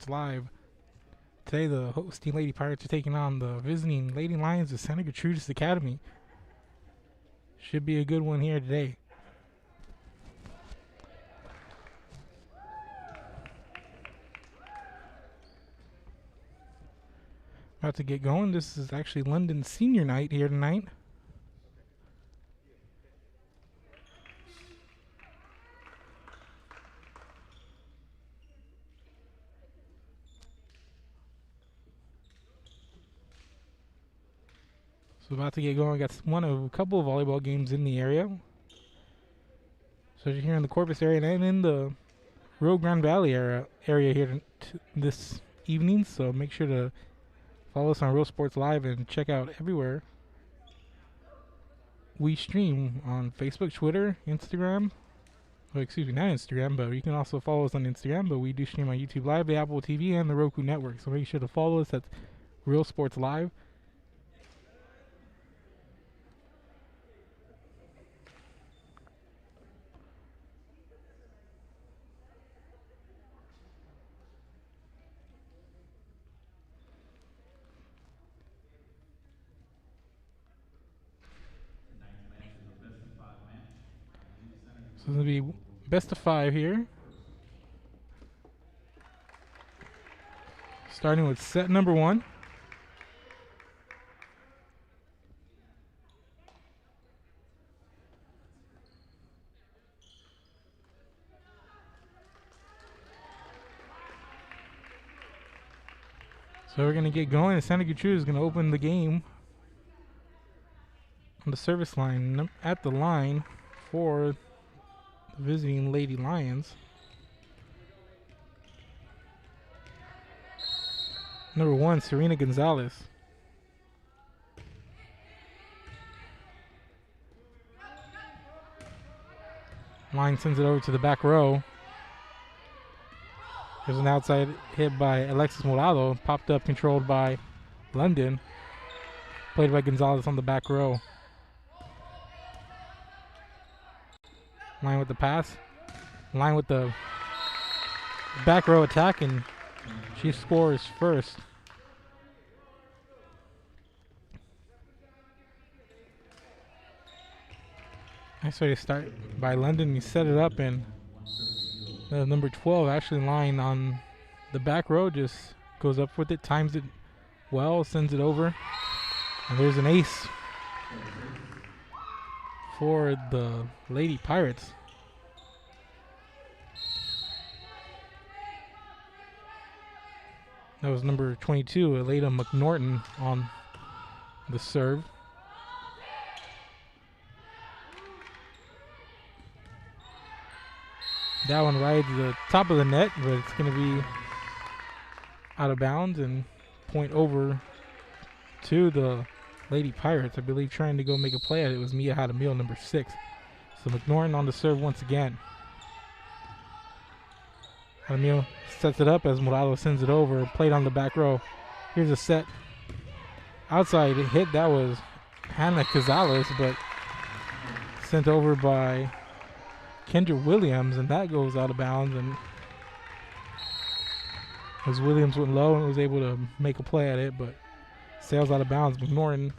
Live. Today, the hosting Lady Pirates are taking on the visiting Lady Lions of Santa Gertrudis Academy. Should be a good one here today. About to get going. This is actually London senior night here tonight. So about to get going. Got one of a couple of volleyball games in the area. So you're here in the Corpus area and in the Rio Grande Valley area here this evening. So make sure to follow us on Real Sports Live and check out everywhere we stream on Facebook, Twitter, Instagram. Oh, excuse me, not Instagram, but you can also follow us on Instagram. But we do stream on YouTube Live, the Apple TV, and the Roku Network. So make sure to follow us at Real Sports Live. So it's going to be best of 5 here. Starting with set number 1. So we're going to get going, and Santa Gertrudis is going to open the game on the service line at the line for the visiting Lady Lions. Number 1, Serena Gonzalez. Line sends it over to the back row. There's an outside hit by Alexis Morado, popped up, controlled by London. Played by Gonzalez on the back row. Line with the pass. Line with the back row attack, and she scores first. Nice way to start by London. He set it up, and number 12 actually lying on the back row just goes up with it, times it well, sends it over, and there's an ace for the Lady Pirates. That was number 22, Aleda McNorton, on the serve. That one rides the top of the net, but it's going to be out of bounds and point over to the Lady Pirates. I believe trying to go make a play at it was Mia Hadamil, number 6. So McNorton on the serve once again. Hadamil sets it up as Morado sends it over, played on the back row. Here's a set outside hit. That was Hannah Cazales, but sent over by Kendra Williams, and that goes out of bounds. And as Williams went low and was able to make a play at it, but sails out of bounds. McNorton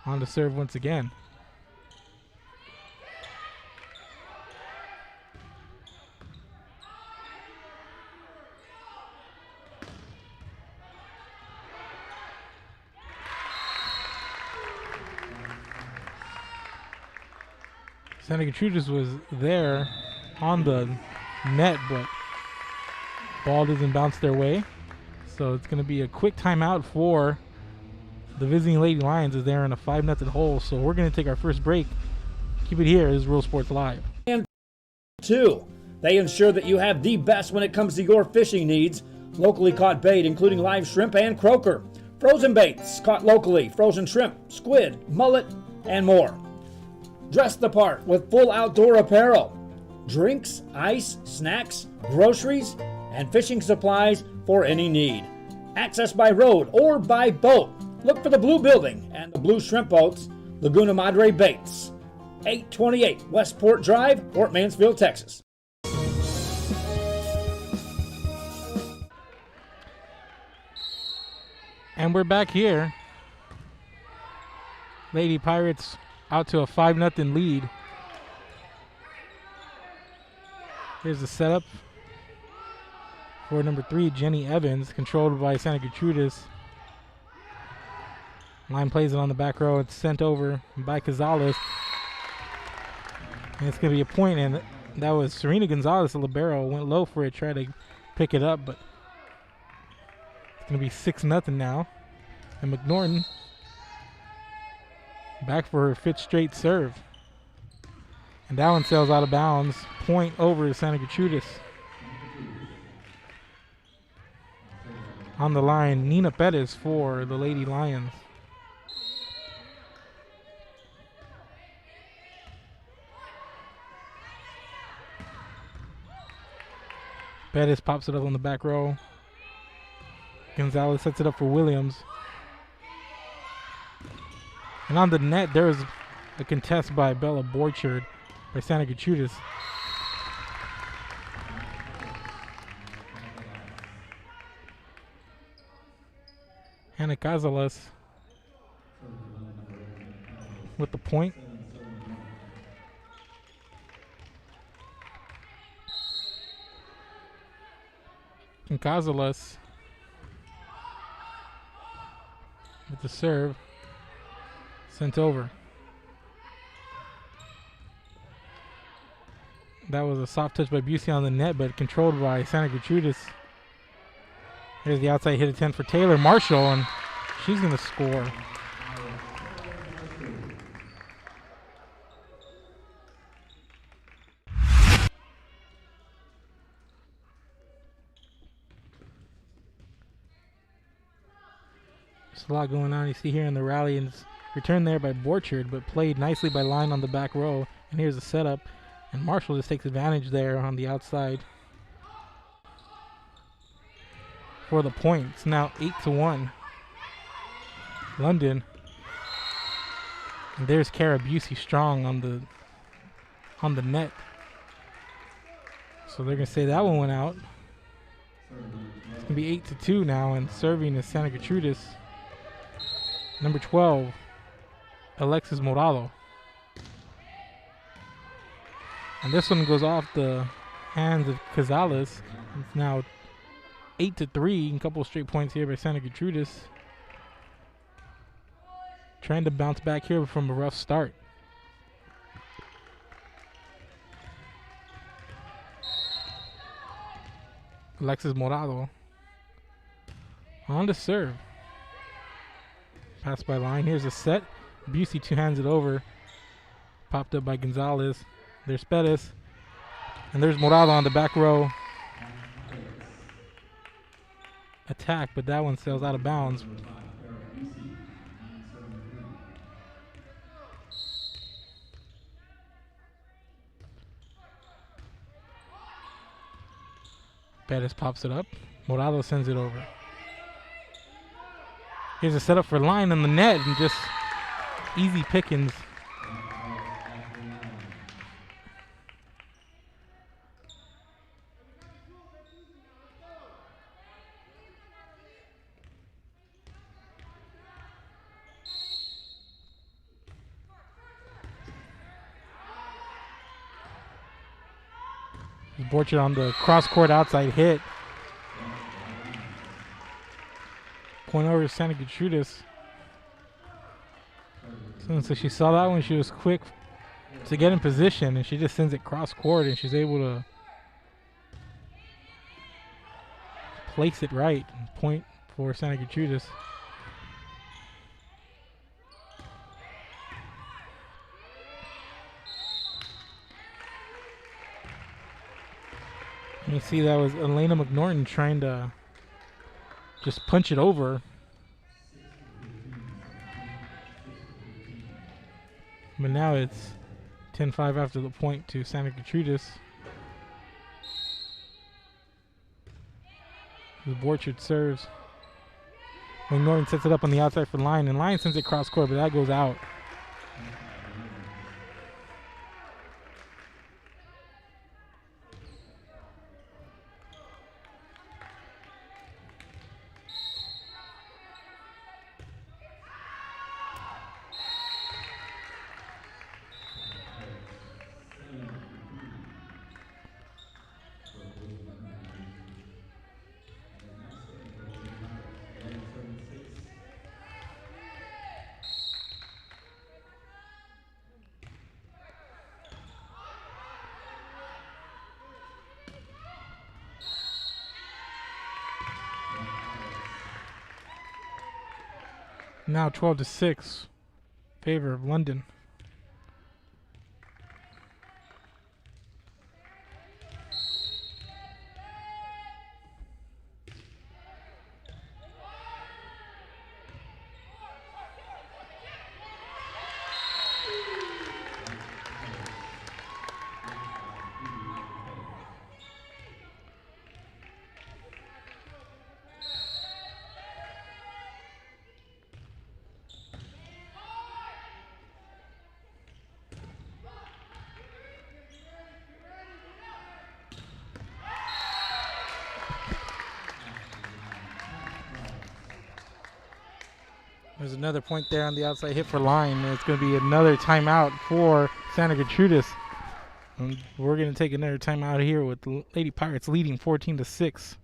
on the serve once again. Santa Gertrudis was there on the net, but ball doesn't bounce their way. So it's going to be a quick timeout for the visiting Lady Lions as they're in a 5-0 hole. So we're going to take our first break. Keep it here. This is Real Sports Live. And 2, they ensure that you have the best when it comes to your fishing needs. Locally caught bait, including live shrimp and croaker. Frozen baits caught locally, frozen shrimp, squid, mullet, and more. Dress the part with full outdoor apparel. Drinks, ice, snacks, groceries, and fishing supplies for any need. Access by road or by boat. Look for the blue building and the blue shrimp boats, Laguna Madre Baits. 828 Westport Drive, Fort Mansfield, Texas. And we're back here. Lady Pirates out to a 5-0 lead. Here's the setup for number 3, Jenny Evans, controlled by Santa Gertrudis. Line plays it on the back row. It's sent over by Gonzalez. And it's going to be a point, and that was Serena Gonzalez, the libero. Went low for it, tried to pick it up, but it's going to be 6-0 now. And McNorton back for her 5th straight serve. And that one sails out of bounds. Point over to Santa Gertrudis. On the line, Nina Pettis for the Lady Lions. Pettis pops it up on the back row. Gonzalez sets it up for Williams. And on the net, there is a contest by Bella Borchard by Santa Gertrudis. Hannah Gonzalez with the point. And Gonzalez with the serve. Sent over. That was a soft touch by Busey on the net, but controlled by Santa Gertrudis. Here's the outside hit attempt for Taylor Marshall, and she's going to score. There's a lot going on. You see here in the rally, and it's returned there by Borchard, but played nicely by Line on the back row. And here's the setup, and Marshall just takes advantage there on the outside for the point. It's now 8-1. London. And there's Cara Busey strong on the net. So they're gonna say that one went out. It's gonna be 8-2 now, and serving is Santa Gertrudis. Number 12, Alexis Morado. And this one goes off the hands of Gonzalez. It's now 8-3, and a couple of straight points here by Santa Gertrudis. Trying to bounce back here from a rough start. Alexis Morado on the serve. Pass by Line. Here's a set. Busey two-hands it over. Popped up by Gonzalez. There's Pettis. And there's Morado on the back row. Attack, but that one sails out of bounds. Pettis pops it up. Morado sends it over. Here's a setup for Line in the net, and just easy pickings. Borchard on the cross-court outside hit. Point over to Santa Gertrudis. So she saw that one. She was quick to get in position, and she just sends it cross-court, and she's able to place it right. Point for Santa Gertrudis. You see that was Elena McNorton trying to just punch it over. But now it's 10-5 after the point to Santa Gertrudis. The Borchard serves. McNorton sets it up on the outside for Line, and Line sends it cross court, but that goes out. Now 12-6, favor of London. There's another point there on the outside hit for line. It's going to be another timeout for Santa Gertrudis. And we're going to take another timeout here with the Lady Pirates leading 14-6.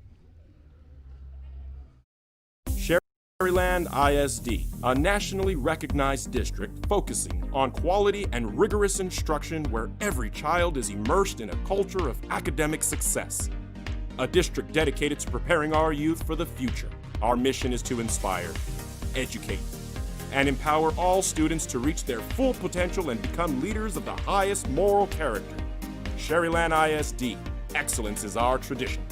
Sherryland ISD, a nationally recognized district focusing on quality and rigorous instruction where every child is immersed in a culture of academic success. A district dedicated to preparing our youth for the future. Our mission is to inspire, educate, and empower all students to reach their full potential and become leaders of the highest moral character. Sherryland ISD, excellence is our tradition.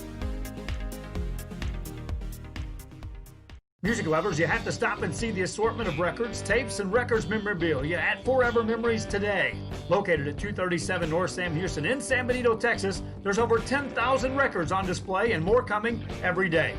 Music lovers, you have to stop and see the assortment of records, tapes, and records memorabilia at Forever Memories today. Located at 237 North Sam Houston in San Benito, Texas, there's over 10,000 records on display and more coming every day.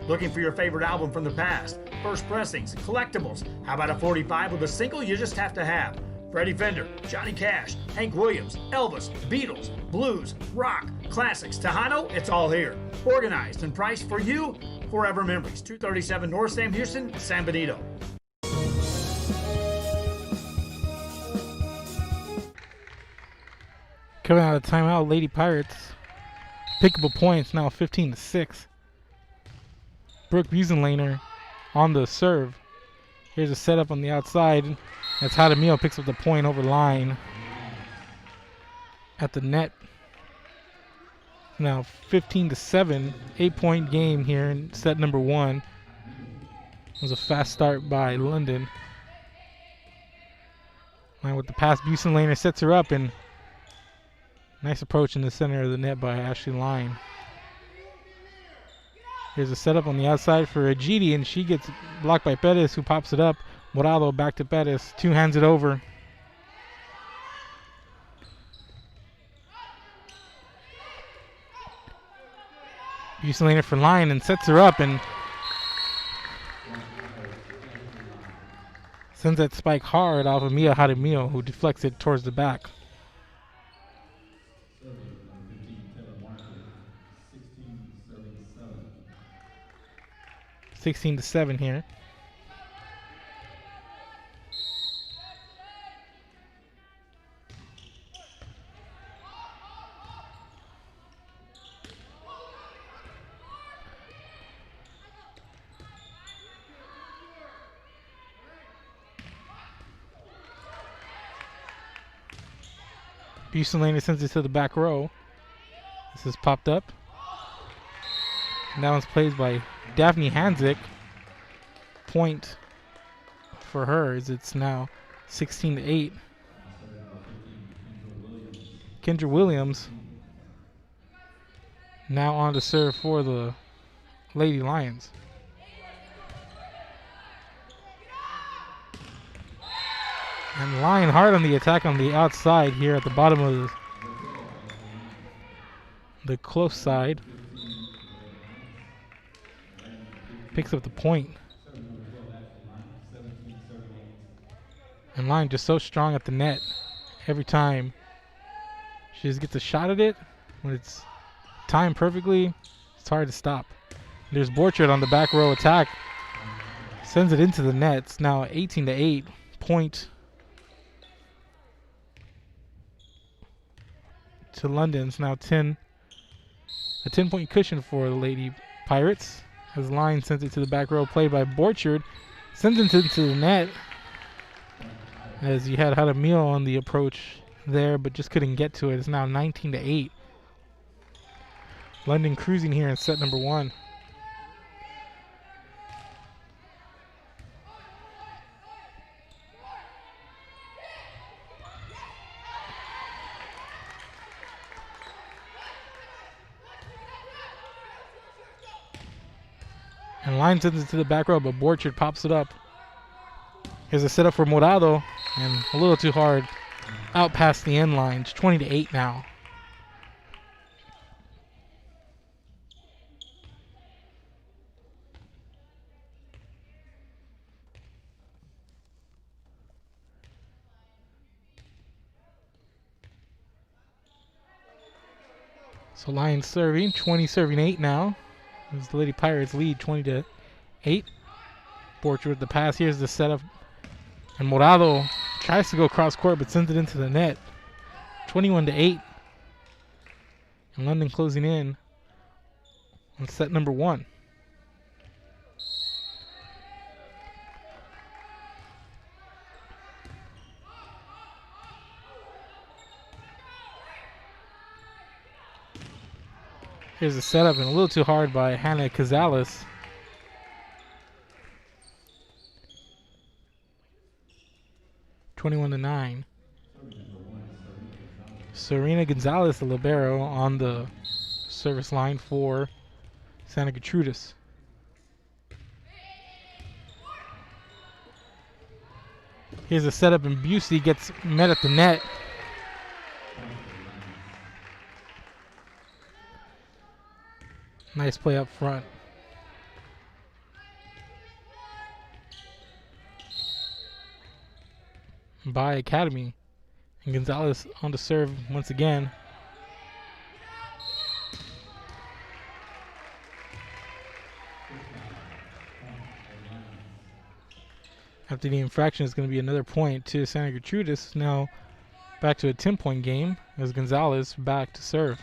Looking for your favorite album from the past, first pressings, collectibles? How about a 45 with a single you just have to have? Freddie Fender, Johnny Cash, Hank Williams, Elvis, Beatles, blues, rock, classics, Tejano, it's all here. Organized and priced for you. Forever Memories, 237 North Sam Houston, San Benito. Coming out of timeout, Lady Pirates. Pickable points now 15-6. Brooke Busenlaner on the serve. Here's a setup on the outside. That's Hadamio picks up the point over line at the net. Now 15-7, 8-point game here in set number 1. It was a fast start by London. And with the pass, Busenlaner sets her up, and nice approach in the center of the net by Ashley Line. Here's a setup on the outside for Ajiti, and she gets blocked by Perez, who pops it up. Morado back to Perez, two hands it over. Busenlaner for Line and sets her up and sends that spike hard off of Mia Hadamio, who deflects it towards the back. 16-7 here. Busenlaner sends it to the back row. This is popped up. And that one's played by Daphne Hanzik. Point for her as it's now 16-8. Kendra Williams now on to serve for the Lady Lions. And Line hard on the attack on the outside here at the bottom of the close side. Picks up the point. And Line just so strong at the net every time. She just gets a shot at it. When it's timed perfectly, it's hard to stop. There's Borchard on the back row attack. Sends it into the net. It's now 18-8. Point to London. It's now a 10-point cushion for the Lady Pirates. As Line sends it to the back row, played by Borchard. Sends it into the net. As you had a meal on the approach there, but just couldn't get to it. It's now 19-8. London cruising here in set number 1. And line sends it to the back row, but Borchard pops it up. Here's a setup for Morado, and a little too hard. Out past the end line. It's 20-8 now. So Lions serving, 20 serving 8 now. As the Lady Pirates lead 20-8. Borchard with the pass. Here's the setup. And Morado tries to go cross court but sends it into the net. 21-8. And London closing in on set number 1. Here's the setup, and a little too hard by Hannah Cazales. (21-9). Serena Gonzalez, the libero, on the service line for Santa Gertrudis. Here's a setup, and Busey gets met at the net. Nice play up front. By Academy. And Gonzalez on to serve once again. After the infraction, it's going to be another point to Santa Gertrudis. Now back to a 10-point game as Gonzalez back to serve.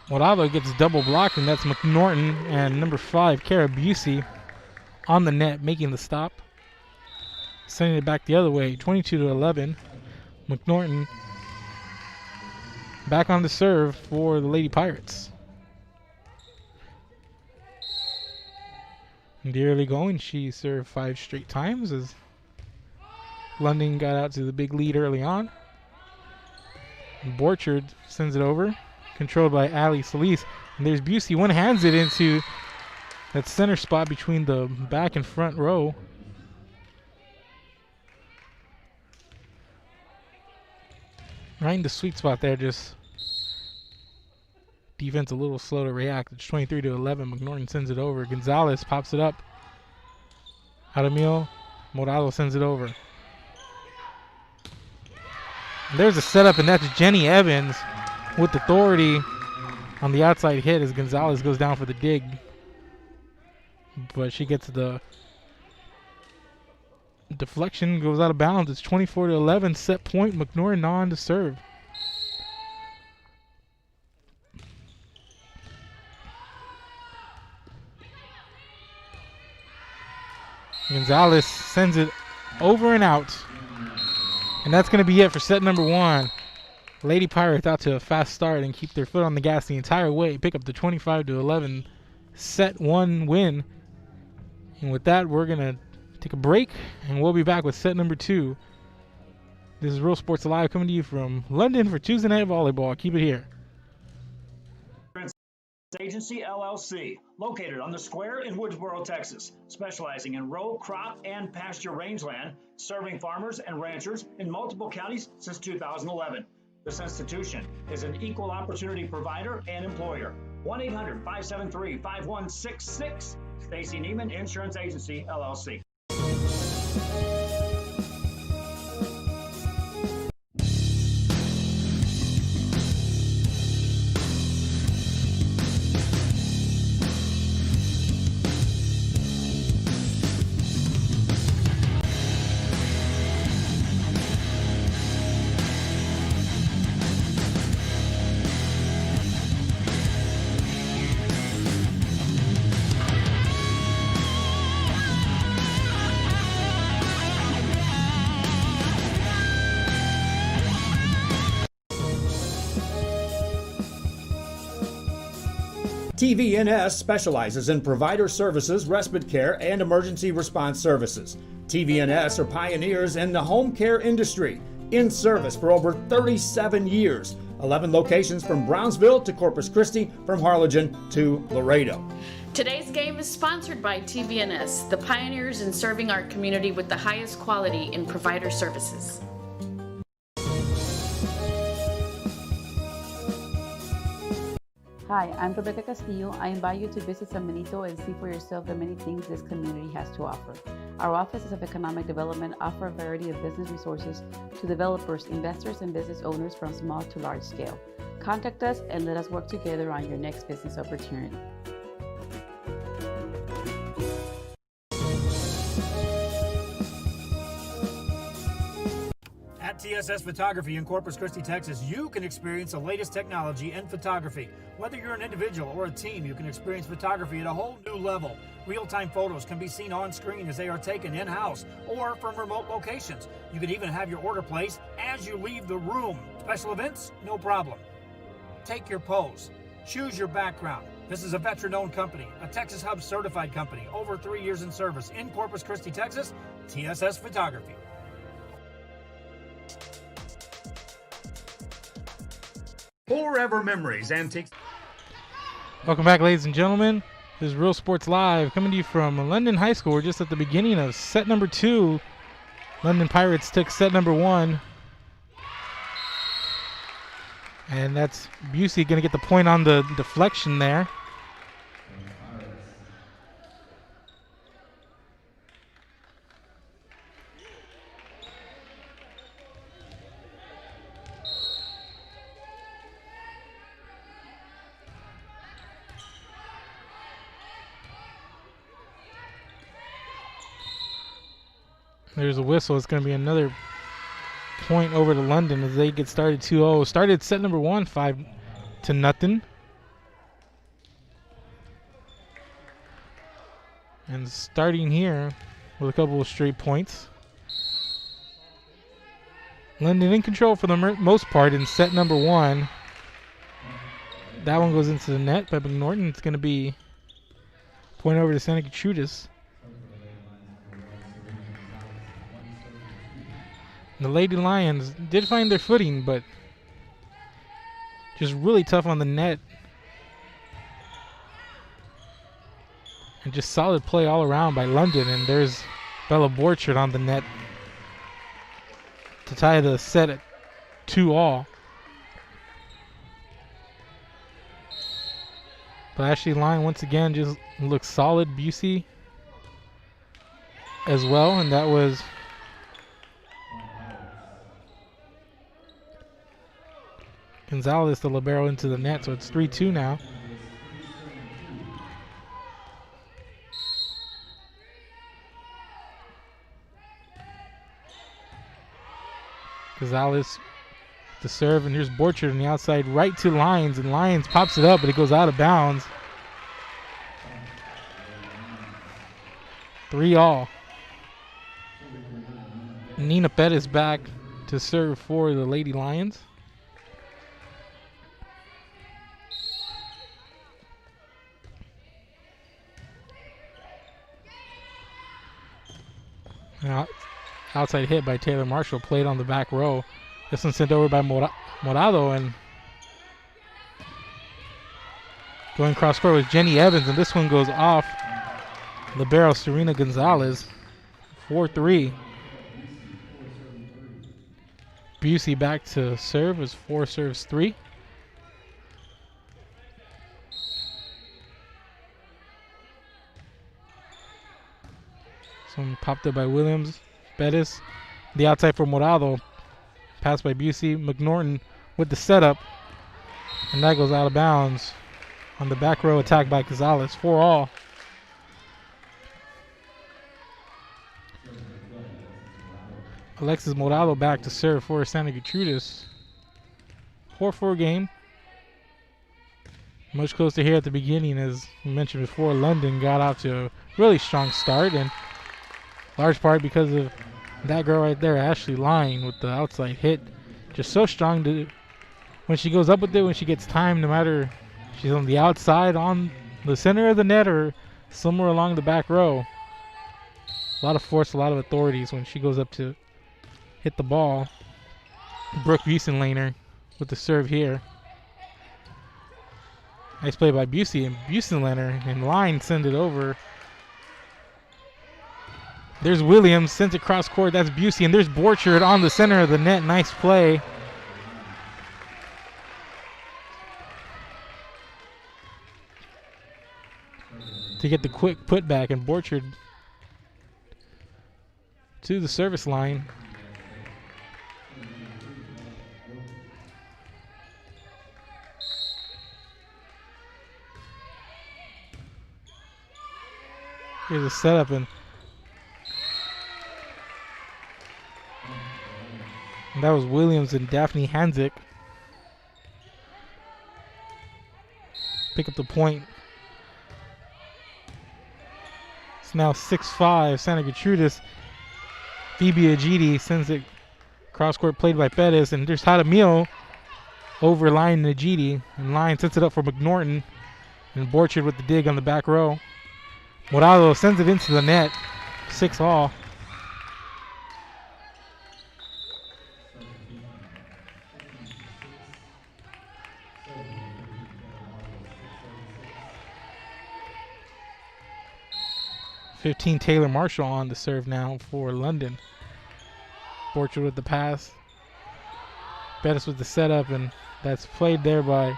Morado gets double blocked, and that's McNorton and number 5, Kara Busey, on the net, making the stop. Sending it back the other way, 22-11. McNorton back on the serve for the Lady Pirates. In the early going, she served 5 straight times as London got out to the big lead early on. And Borchard sends it over. Controlled by Ali Solis. And there's Busey. One hands it into that center spot between the back and front row. Right in the sweet spot there. Just defense a little slow to react. It's 23-11. McNorton sends it over. Gonzalez pops it up. Jaramillo Morado sends it over. And there's a setup, and that's Jenny Evans with authority on the outside hit as Gonzalez goes down for the dig. But she gets the deflection, goes out of bounds. It's 24-11, set point. McNorton on to serve. Gonzalez sends it over and out. And that's going to be it for set number 1. Lady Pirates out to a fast start and keep their foot on the gas the entire way. Pick up the 25-11 set 1 win. And with that, we're going to take a break, and we'll be back with set number 2. This is Real Sports Alive coming to you from London for Tuesday Night Volleyball. Keep it here. Agency LLC, located on the square in Woodsboro, Texas, specializing in row, crop, and pasture rangeland, serving farmers and ranchers in multiple counties since 2011. This institution is an equal opportunity provider and employer. 1-800-573-5166. Stacy Neiman Insurance Agency, LLC. TVNS specializes in provider services, respite care, and emergency response services. TVNS are pioneers in the home care industry, in service for over 37 years. 11 locations from Brownsville to Corpus Christi, from Harlingen to Laredo. Today's game is sponsored by TVNS, the pioneers in serving our community with the highest quality in provider services. Hi, I'm Rebecca Castillo. I invite you to visit San Benito and see for yourself the many things this community has to offer. Our offices of economic development offer a variety of business resources to developers, investors, and business owners from small to large scale. Contact us and let us work together on your next business opportunity. At TSS Photography in Corpus Christi, Texas, you can experience the latest technology in photography. Whether you're an individual or a team, you can experience photography at a whole new level. Real-time photos can be seen on screen as they are taken in-house or from remote locations. You can even have your order placed as you leave the room. Special events? No problem. Take your pose. Choose your background. This is a veteran-owned company, a Texas Hub certified company, over 3 years in service in Corpus Christi, Texas. TSS Photography. Forever Memories Antiques. Welcome back, ladies and gentlemen. This is Real Sports Live, coming to you from London High School. We're just at the beginning of set number 2. London Pirates took set number 1. And that's Busey going to get the point on the deflection there. There's a whistle. It's going to be another point over to London as they get started 2-0. Started set number 1, 5-0. And starting here with a couple of straight points. London in control for the most part in set number 1. That one goes into the net by McNorton. It's going to be point over to Santa Gertrudis. The Lady Lions did find their footing, but just really tough on the net. And just solid play all around by London. And there's Bella Borchard on the net to tie the set at 2-all. But Ashley Line once again just looks solid. Busey as well, and that was Gonzalez, the libero, into the net, so it's 3-2 now. Gonzalez to serve, and here's Borchard on the outside right to Lyons, and Lyons pops it up, but it goes out of bounds. 3-all. Nina Pettis back to serve for the Lady Lions. Outside hit by Taylor Marshall, played on the back row. This one sent over by Morado, and going cross court was Jenny Evans, and this one goes off libero Serena Gonzalez. 4-3. Busey back to serve as 4 serves 3. Some popped up by Williams. Bettis, the outside for Morado. Passed by Busey. McNorton with the setup. And that goes out of bounds on the back row attack by Gonzalez. 4-all. Alexis Morado back to serve for Santa Gertrudis. 4-4 game. Much closer here at the beginning, as we mentioned before. London got off to a really strong start, and large part because of that girl right there, Ashley Line, with the outside hit. Just so strong to when she goes up with it, when she gets time, no matter She's on the outside, on the center of the net, or somewhere along the back row. A lot of force, a lot of authorities when she goes up to hit the ball. Brooke Busenlaner with the serve here. Nice play by Busey, and Busenlaner in line send it over. There's Williams, sends it cross court. That's Busey, and there's Borchard on the center of the net. Nice play. To get the quick putback, and Borchard to the service line. Here's a setup, and that was Williams and Daphne Hanzik. Pick up the point. It's now 6-5. Santa Gertrudis. Phoebe Ajiti sends it cross court, played by Pettis, and there's Hadamil over line Najiti, and line sets it up for McNorton, and Borchard with the dig on the back row. Morado sends it into the net. 6-all. Taylor Marshall on the serve now for London. Borchard with the pass. Bettis with the setup, and that's played there by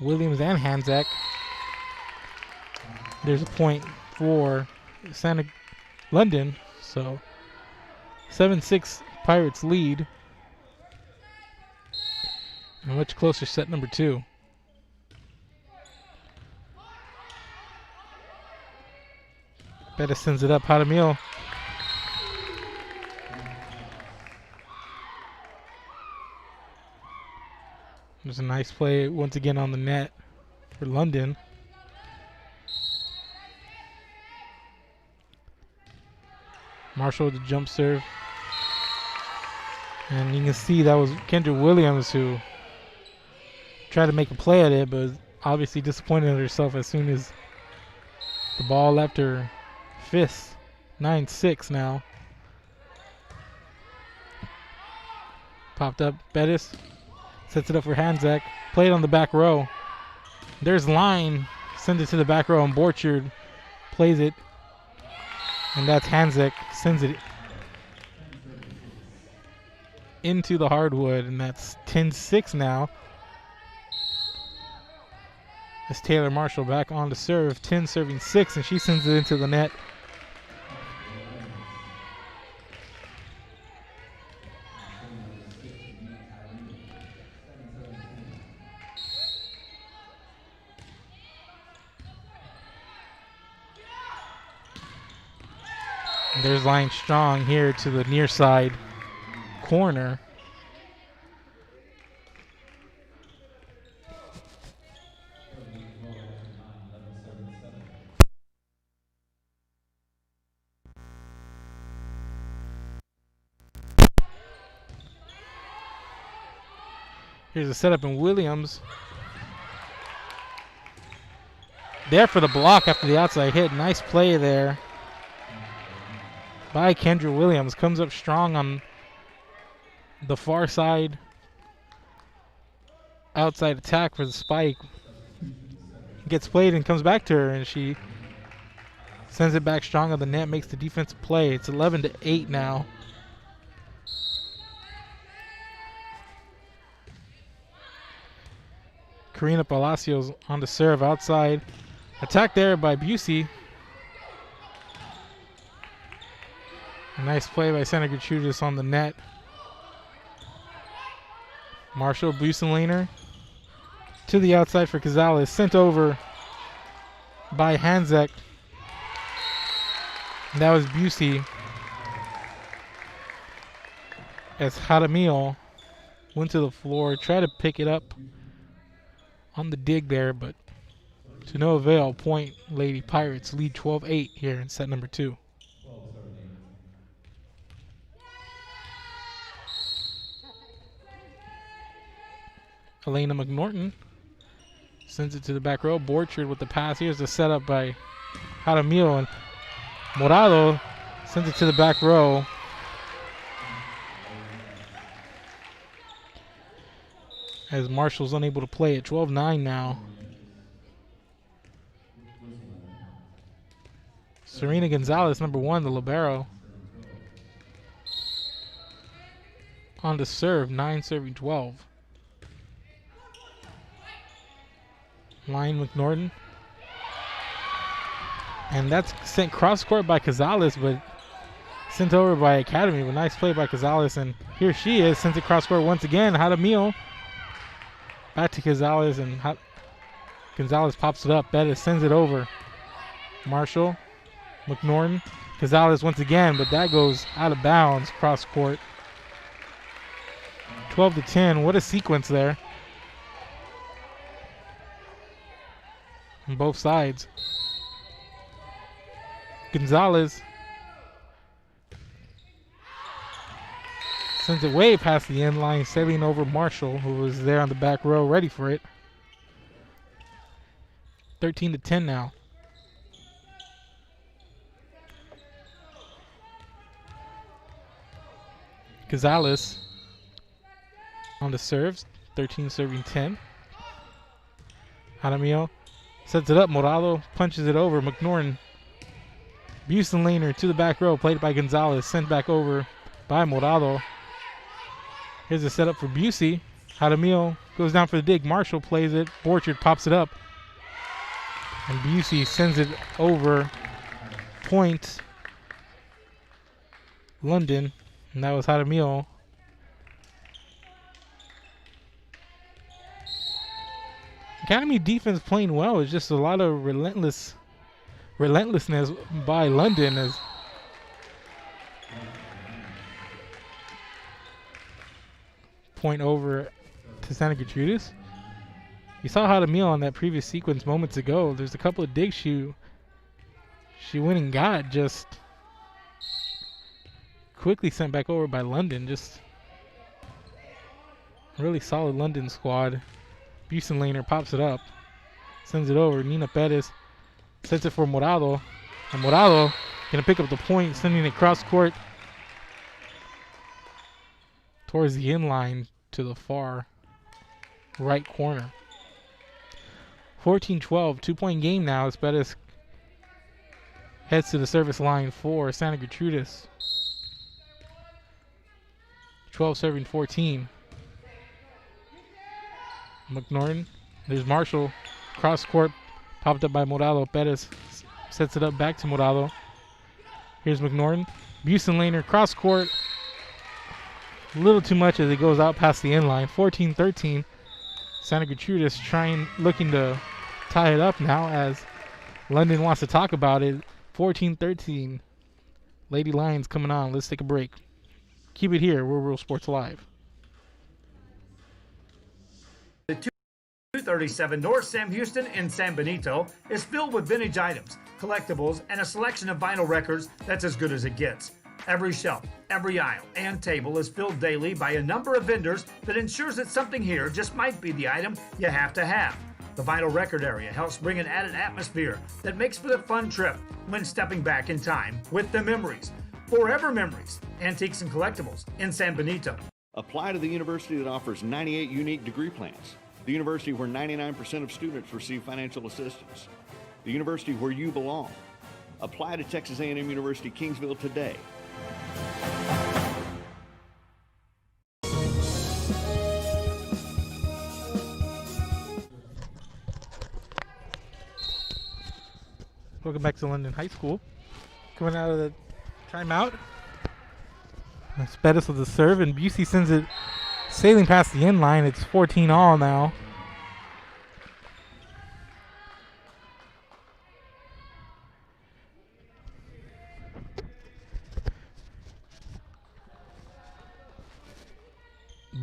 Williams and Hanzak. There's a point for London, so 7-6 Pirates lead. A much closer set number 2. Bettis sends it up. Hadamil. There's a nice play once again on the net for London. Marshall with the jump serve. And you can see that was Kendra Williams who tried to make a play at it, but was obviously disappointed in herself as soon as the ball left her fist. 9-6 now. Popped up. Bettis sets it up for Hanzak. Played on the back row. There's Line. Sends it to the back row, and Borchard plays it. And that's Hanzak. Sends it into the hardwood, and that's 10-6 now. It's Taylor Marshall back on to serve. 10 serving 6, and she sends it into the net. There's Line Strong here to the near side corner. Here's a setup in Williams. There for the block after the outside hit. Nice play there by Kendra Williams. Comes up strong on the far side. Outside attack for the spike. Gets played and comes back to her, and she sends it back strong on the net, makes the defensive play. It's 11-8 now. Karina Palacios on the serve outside. Attack there by Busey. A nice play by Santa Gertrudis on the net. Marshall Busenlaner to the outside for Cazales. Sent over by Hanzak. And that was Busey. As Hadamil went to the floor, tried to pick it up on the dig there, but to no avail. Point Lady Pirates lead 12-8 here in set number 2. Elena McNorton Sends it to the back row. Borchard with the pass. Here's the setup by Jaramillo, and Morado sends it to the back row. As Marshall's unable to play it. 12-9 now. Serena Gonzalez, number 1, the libero. On to serve, 9 serving 12. Line McNorton. And that's sent cross court by Gonzalez, but sent over by Academy. But nice play by Gonzalez, and here she is, sends it cross court once again. Jaramillo. Back to Gonzalez, and Gonzalez pops it up. Bettis sends it over. Marshall. McNorton. Gonzalez once again, but that goes out of bounds, cross court. 12-10. What a sequence there. On both sides. Gonzalez sends it way past the end line, sailing over Marshall, who was there on the back row, ready for it. 13-10 now. Gonzalez on the serves, 13 serving 10. Jaramillo sets it up. Morado punches it over. McNorton. Busenlaner to the back row, played by Gonzalez, sent back over by Morado. Here's a setup for Busey. Jaramillo goes down for the dig. Marshall plays it. Borchard pops it up. And Busey sends it over. Point London. And that was Jaramillo. Academy defense playing well. It's just a lot of relentlessness by London as point over to Santa Gertrudis. You saw Jaramillo on that previous sequence moments ago. There's a couple of digs she went and got, just quickly sent back over by London. Just really solid London squad. Busenlaner pops it up, sends it over. Nina Perez sets it for Morado, and Morado gonna pick up the point, sending it cross court towards the inline to the far right corner. 14-12, 2-point game now as Perez heads to the service line for Santa Gertrudis. 12 serving 14. McNorton, there's Marshall, cross court, popped up by Morado. Perez sets it up back to Morado. Here's McNorton. Busenlaner, cross court. A little too much as it goes out past the end line. 14-13. Santa Gertrudis looking to tie it up now as London wants to talk about it. 14-13. Lady Lions coming on. Let's take a break. Keep it here. We're Real Sports Live. The 237 North Sam Houston in San Benito is filled with vintage items, collectibles, and a selection of vinyl records that's as good as it gets. Every shelf, every aisle, and table is filled daily by a number of vendors that ensures that something here just might be the item you have to have. The vinyl record area helps bring an added atmosphere that makes for the fun trip when stepping back in time with the memories. Forever Memories, Antiques and Collectibles in San Benito. Apply to the university that offers 98 unique degree plans. The university where 99% of students receive financial assistance. The university where you belong. Apply to Texas A&M University Kingsville today. Welcome back to London High School. Coming out of the timeout. That's Bettis with the serve, and Busey sends it sailing past the end line. It's 14-all now.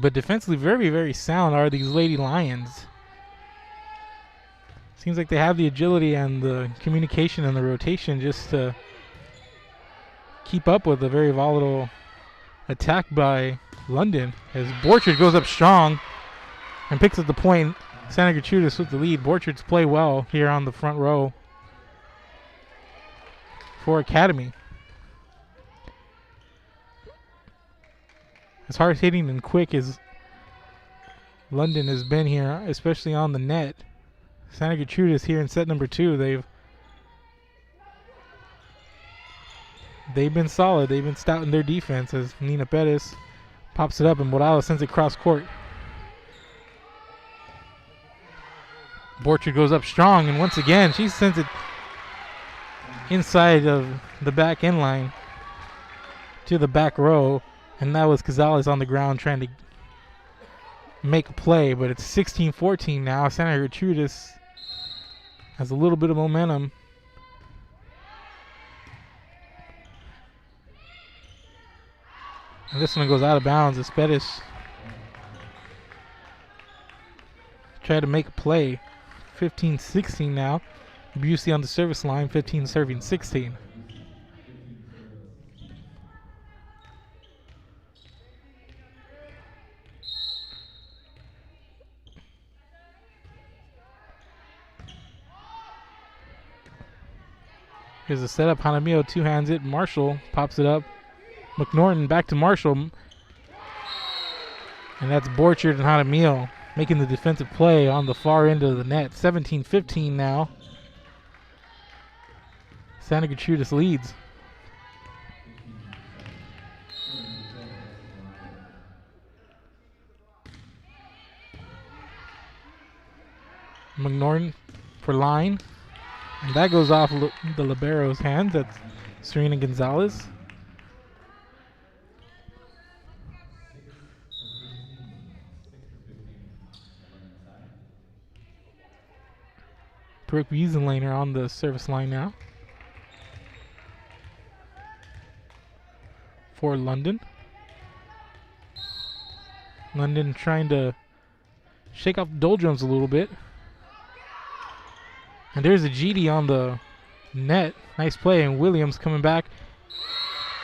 But defensively, very, very sound are these Lady Lions. Seems like they have the agility and the communication and the rotation just to keep up with a very volatile attack by London. As Borchard goes up strong and picks up the point. Santa Gertrudis with the lead. Borchards play well here on the front row for Academy. As hard hitting and quick as London has been here, especially on the net, Santa Gertrudis here in set number 2, they've been solid. They've been stout in their defense as Nina Perez pops it up and Morales sends it cross court. Borchard goes up strong, and once again she sends it inside of the back end line to the back row, and that was Cazales on the ground trying to make a play, but it's 16-14 now. Santa Gertrudis has a little bit of momentum. And this one goes out of bounds as Pettis tried to make a play. 15-16 now. Busey on the service line, 15 serving 16. Here's the setup. Hanamio two-hands it. Marshall pops it up. McNorton back to Marshall. And that's Borchard and Hanamio making the defensive play on the far end of the net. 17-15 now. Santa Gertrudis leads. McNorton for line. And that goes off the libero's hands. That's Serena Gonzalez. Brooke Wiesenlaner on the service line now for London. London trying to shake off the doldrums a little bit. And there's a GD on the net. Nice play, and Williams coming back.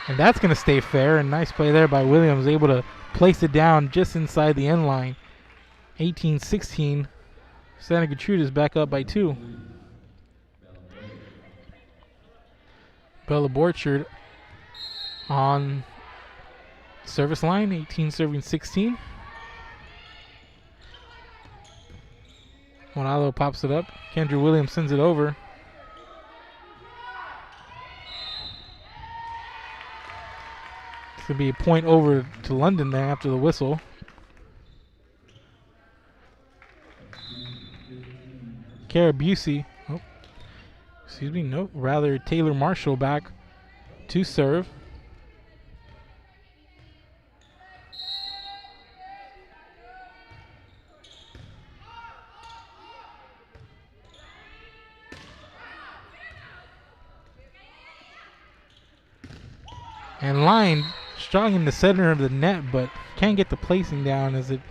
And that's going to stay fair. And nice play there by Williams, able to place it down just inside the end line. 18-16. Santa Gertrudis back up by 2. Bella Borchard on service line, 18 serving 16. Monalo pops it up. Kendra Williams sends it over. This could be a point over to London there after the whistle. Kara Busey, rather Taylor Marshall back to serve. And line strong in the center of the net, but can't get the placing down as it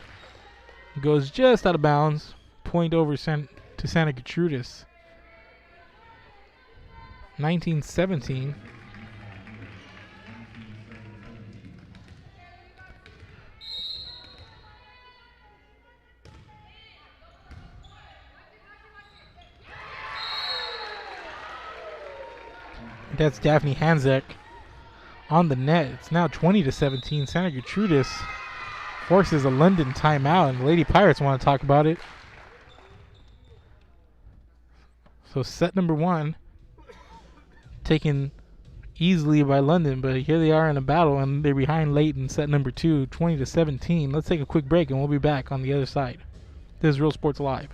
goes just out of bounds. Point over to Santa Gertrudis. 19-17. That's Daphne Hanzek on the net. It's now 20-17. Santa Gertrudis forces a London timeout, and the Lady Pirates want to talk about it. So set number 1 taken easily by London, but here they are in a battle, and they're behind late in set number 2, 20-17. Let's take a quick break, and we'll be back on the other side. This is Real Sports Live.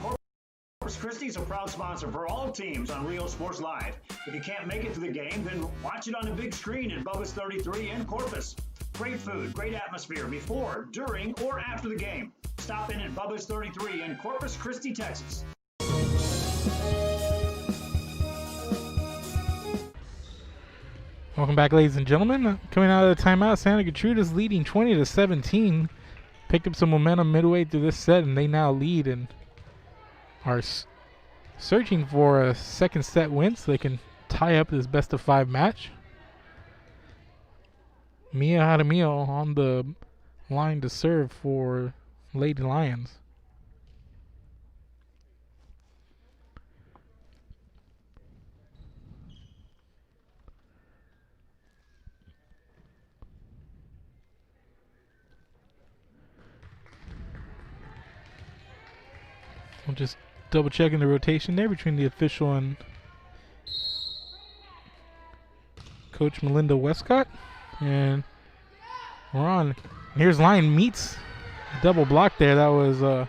Corpus Christi is a proud sponsor for all teams on Real Sports Live. If you can't make it to the game, then watch it on the big screen at Bubba's 33 in Corpus. Great food, great atmosphere before, during, or after the game. Stop in at Bubba's 33 in Corpus Christi, Texas. Welcome back, ladies and gentlemen. Coming out of the timeout, Santa Gertrudis leading 20-17. Picked up some momentum midway through this set, and they now lead and are searching for a second set win so they can tie up this best-of-5 match. Mia Jaramillo on the line to serve for Lady Lions. I'm just double checking the rotation there between the official and Coach Melinda Westcott. And we're on. And here's line meets a double block there. That was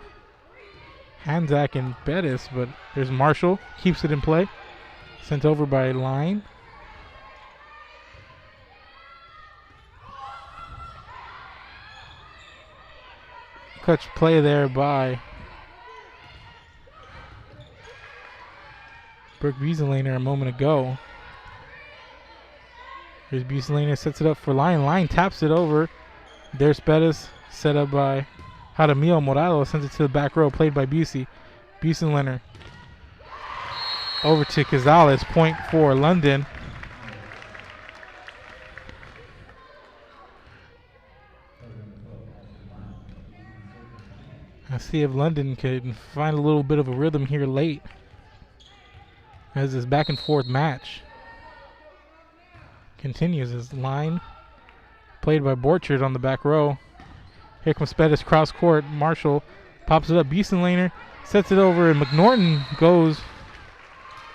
Hanzak and Bettis, but there's Marshall. Keeps it in play. Sent over by line. Clutch play there by Brooke Bueselaner a moment ago. Here's Bueselaner, sets it up for Line. Line taps it over. There's Bettis, set up by Jaramillo. Morado sends it to the back row, played by Busey. Bueselaner over to Cazales, point for London. Let's see if London can find a little bit of a rhythm here late as this back and forth match continues. As Line played by Borchard on the back row. Here comes Bettis cross court. Marshall pops it up. Bueselaner sets it over, and McNorton goes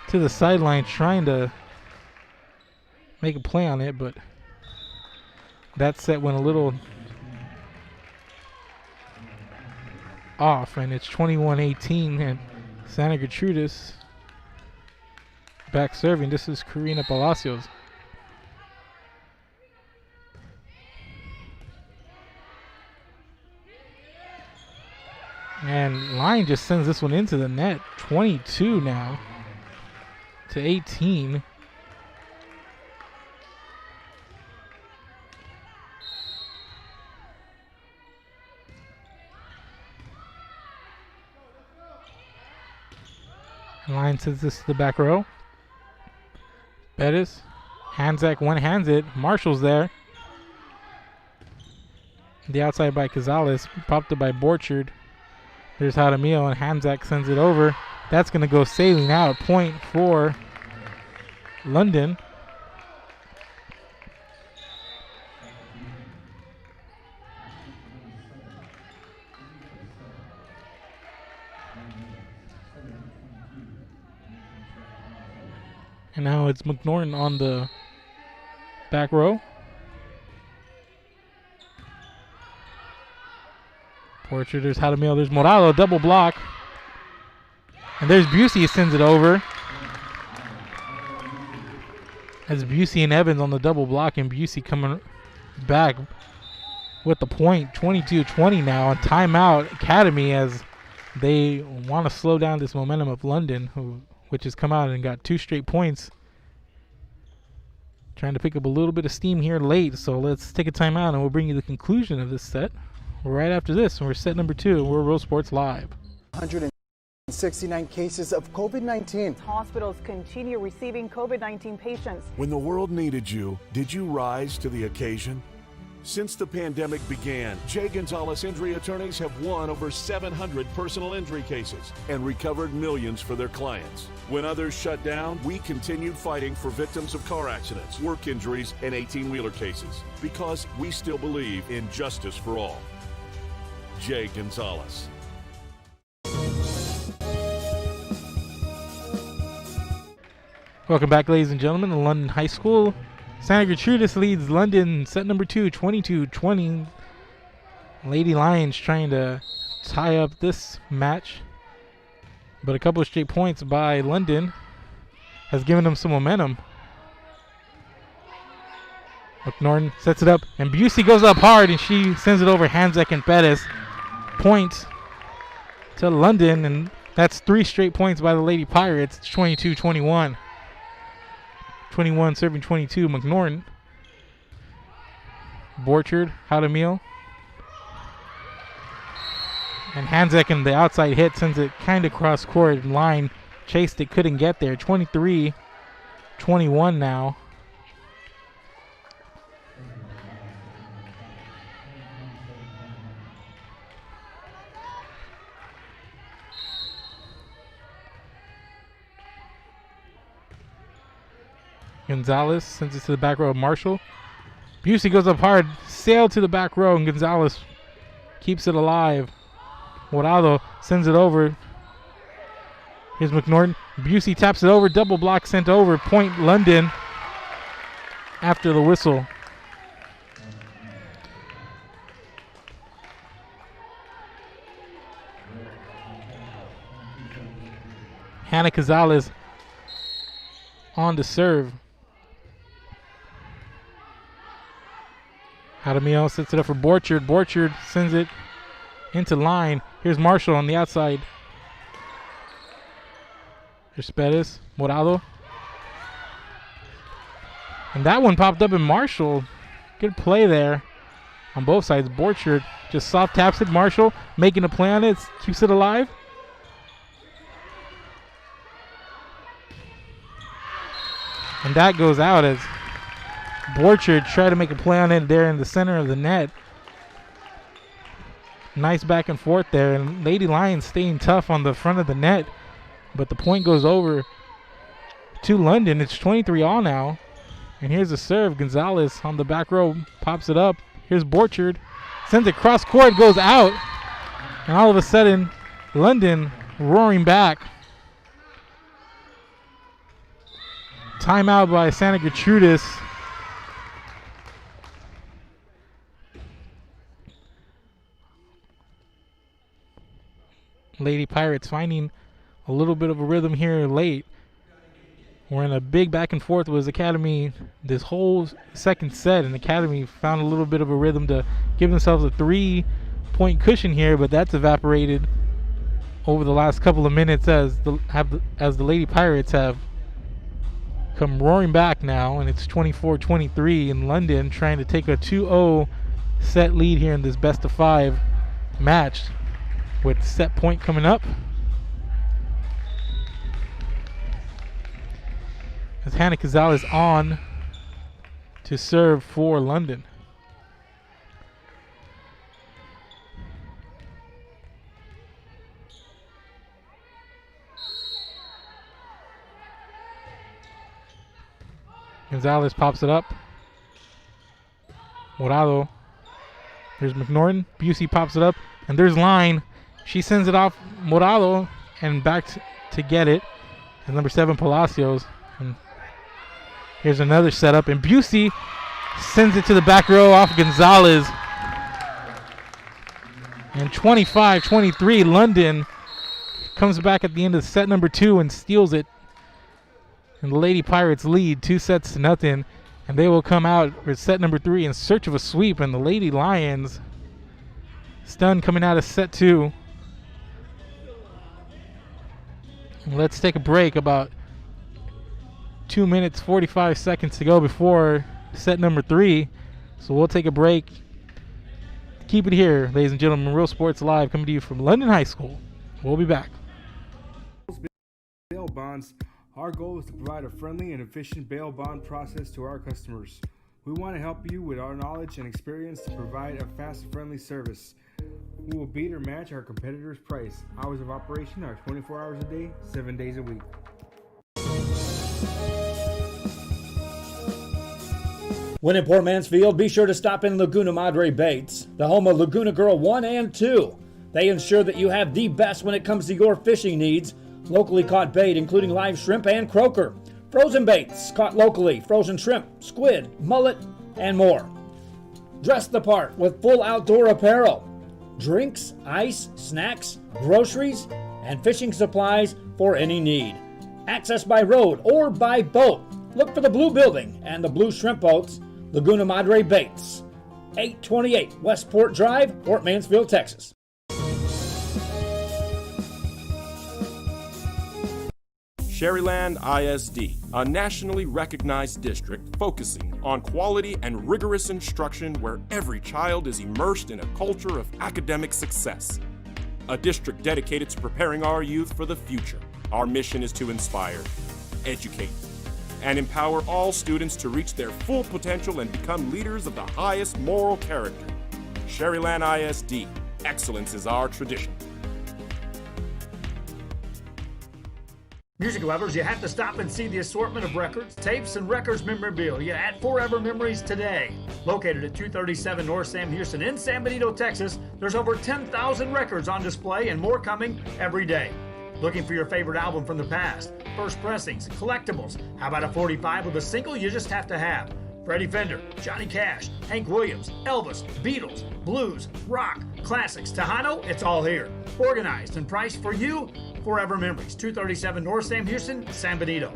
to the sideline trying to make a play on it, but that set went a little off, and it's 21-18, and Santa Gertrudis back serving. This is Karina Palacios. And Line just sends this one into the net. 22 now to 18. Line sends this to the back row. Bettis. Hanzak one-hands it. Marshall's there. The outside by Cazales. Popped it by Borchard. There's Jaramillo, and Hanzak sends it over. That's going to go sailing out. Point for London. And now it's McNorton on the back row. Portrait, there's Jaramillo, there's Morado, double block. And there's Busey, sends it over. As Busey and Evans on the double block, and Busey coming back with the point. 22-20 now, and timeout Academy as they want to slow down this momentum of London, which has come out and got 2 straight points. Trying to pick up a little bit of steam here late, so let's take a timeout and we'll bring you the conclusion of this set right after this. We're set number 2. We're Real Sports Live. 169 cases of COVID-19. Hospitals continue receiving COVID-19 patients. When the world needed you, did you rise to the occasion? Since the pandemic began, Jay Gonzalez Injury Attorneys have won over 700 personal injury cases and recovered millions for their clients. When others shut down, we continued fighting for victims of car accidents, work injuries, and 18-wheeler cases because we still believe in justice for all. Jay Gonzalez. Welcome back, ladies and gentlemen, to London High School. Santa Gertrudis leads London set number 2, 22-20. Lady Lions trying to tie up this match, but a couple of straight points by London has given them some momentum. McNorton sets it up, and Busey goes up hard, and she sends it over. Hanzak and Bettis. Point to London, and that's 3 straight points by the Lady Pirates. It's 22-21. 21 serving 22, McNorton. Borchard, Jaramillo. And Hanzak in the outside hit sends it kind of cross court. Line chased it, couldn't get there. 23-21 now. Gonzalez sends it to the back row of Marshall. Busey goes up hard, sail to the back row, and Gonzalez keeps it alive. Morado sends it over. Here's McNorton. Busey taps it over. Double block sent over. Point London after the whistle. Hannah Cazales on to serve. Adamio sets it up for Borchard. Borchard sends it into line. Here's Marshall on the outside. Here's Perez. Morado. And that one popped up in Marshall. Good play there on both sides. Borchard just soft taps it. Marshall making a play on it. Keeps it alive. And that goes out as Borchard tried to make a play on it there in the center of the net. Nice back and forth there. And Lady Lions staying tough on the front of the net. But the point goes over to London. It's 23-all now. And here's a serve. Gonzalez on the back row pops it up. Here's Borchard. Sends it cross court. Goes out. And all of a sudden, London roaring back. Timeout by Santa Gertrudis. Lady Pirates finding a little bit of a rhythm here late. We're in a big back and forth with Academy this whole second set, and Academy found a little bit of a rhythm to give themselves a 3-point cushion here, but that's evaporated over the last couple of minutes as the Lady Pirates have come roaring back now, and it's 24-23 in London, trying to take a 2-0 set lead here in this best of 5 match with set point coming up. As Hannah Cazales on to serve for London. Gonzalez pops it up. Morado. There's McNorton. Busey pops it up. And there's Line. She sends it off Morado and back to get it. And number 7, Palacios. And here's another setup. And Busey sends it to the back row off Gonzalez. And 25-23, London comes back at the end of set number 2 and steals it. And the Lady Pirates lead 2-0, and they will come out for set number 3 in search of a sweep. And the Lady Lions stunned coming out of set 2. And let's take a break. About 2 minutes 45 seconds to go before set number 3. So we'll take a break. Keep it here, ladies and gentlemen. Real Sports Live coming to you from London High School. We'll be back. Bail bonds. Our goal is to provide a friendly and efficient bail bond process to our customers. We want to help you with our knowledge and experience to provide a fast and friendly service. We will beat or match our competitors' price. Hours of operation are 24 hours a day, 7 days a week. When in Port Mansfield, be sure to stop in Laguna Madre Baits, the home of Laguna Girl 1 and 2. They ensure that you have the best when it comes to your fishing needs. Locally caught bait, including live shrimp and croaker. Frozen baits, caught locally, frozen shrimp, squid, mullet, and more. Dress the part with full outdoor apparel. Drinks, ice, snacks, groceries, and fishing supplies for any need. Access by road or by boat. Look for the blue building and the blue shrimp boats. Laguna Madre Baits, 828 Westport Drive, Port Mansfield, Texas. Sherryland ISD, a nationally recognized district focusing on quality and rigorous instruction where every child is immersed in a culture of academic success. A district dedicated to preparing our youth for the future. Our mission is to inspire, educate, and empower all students to reach their full potential and become leaders of the highest moral character. Sherryland ISD, excellence is our tradition. Music lovers, you have to stop and see the assortment of records, tapes, and records memorabilia at Forever Memories today. Located at 237 North Sam Houston in San Benito, Texas, there's over 10,000 records on display and more coming every day. Looking for your favorite album from the past? First pressings, collectibles. How about a 45 with a single you just have to have? Freddie Fender, Johnny Cash, Hank Williams, Elvis, Beatles, blues, rock, classics, Tejano, it's all here. Organized and priced for you. Forever Memories, 237 North Sam Houston, San Benito.